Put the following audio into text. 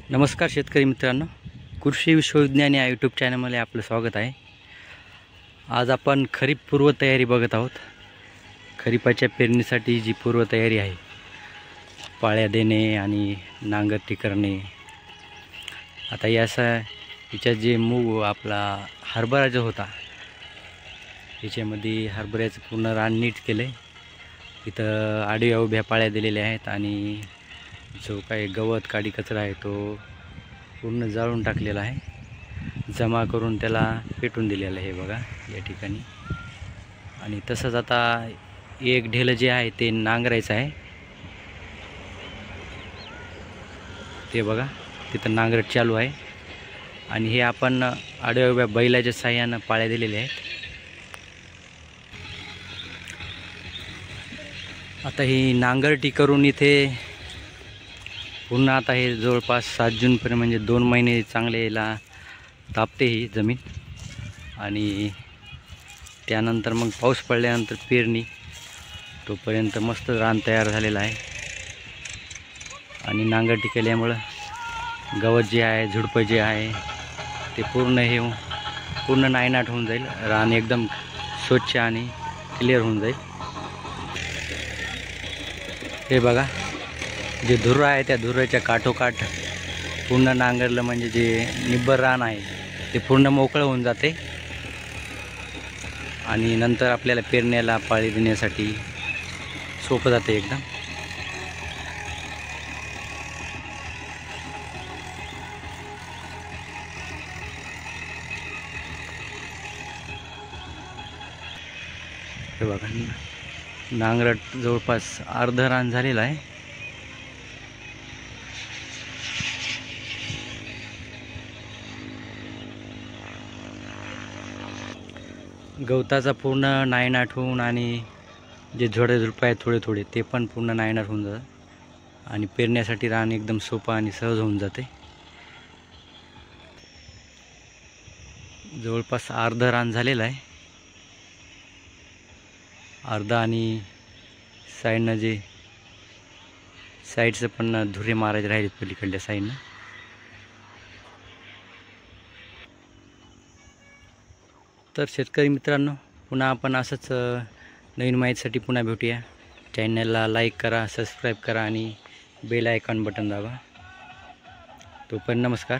नमस्कार शेतकरी मित्रांनो, कृषी विश्वविज्ञान या यूट्यूब चॅनलमध्ये आपलं स्वागत आहे। आज आपण खरीप पूर्वतयारी बघत आहोत। खरीपाच्या पेरणीसाठी जी पूर्वतयारी आहे, पाळ्या देणे आणि नांगरटी करणे। आता याच्या जे मूग आपला हरभरा जो होता, याच्यामध्ये हरभऱ्याचं पूर्ण रान नीट केले। इथं आडव्या उभ्या पाळ्या दिलेल्या आहेत आणि जो काही गवत काडी कचरा आहे तो पूर्ण जाळून टाकलेला आहे, जमा करून त्याला पेटून दिलेला आहे बघा या ठिकाणी। आणि तसंच आता एक ढेल जे आहे ते नांगरायचं आहे, ते बघा तिथं नांगरट चालू आहे। आणि हे आपण आडव्या उभ्या बैलाच्या साह्यानं पाळ्या दिलेल्या आहेत। आता ही नांगरटी करून इथे पुन्हा आता हे जवळपास 7 जूनपर्यंत म्हणजे 2 महिने चांगलेला तापते ही जमीन। आणि त्यानंतर मग पाऊस पडल्यानंतर पेरणी, तोपर्यंत मस्त रान तयार झालेलं आहे। आणि नांगरटी केल्यामुळं गवत जे आहे, झुडपं जे आहे ते पूर्ण नायनाट होऊन जाईल। रान एकदम स्वच्छ आणि क्लिअर होऊन जाईल। हे बघा, जे धुर्र आहे त्या धुर्राच्या काठोकाठ पूर्ण नांगरलं म्हणजे जे निब्बर रान आहे ते पूर्ण मोकळं होऊन जाते। आणि नंतर आपल्याला पेरण्याला पाळी देण्यासाठी सोपं जाते एकदम। हे बघा, नांगरट जवळपास अर्ध रान झालेलं आहे। गवताचा पूर्ण नायनाट होऊन आणि जे झुडपं आहेत थोडे थोडे ते पण पूर्ण नायनाट होऊन जातात आणि पेरण्यासाठी रान एकदम सोपं आणि सहज होऊन जाते। जवळपास अर्ध रान झालेलं आहे, अर्ध। आणि साईडनं जे साईडचं पण धुरे मारायचे राहिले पलीकडल्या साईडनं। तर शेतकरी मित्रांनो, पुन्हा आपण असंच नवीन माहितीसाठी पुन्हा भेटूया। चॅनलला लाईक करा, सबस्क्राईब करा आणि बेल आयकॉन बटन दाबा। तोपर्यंत नमस्कार।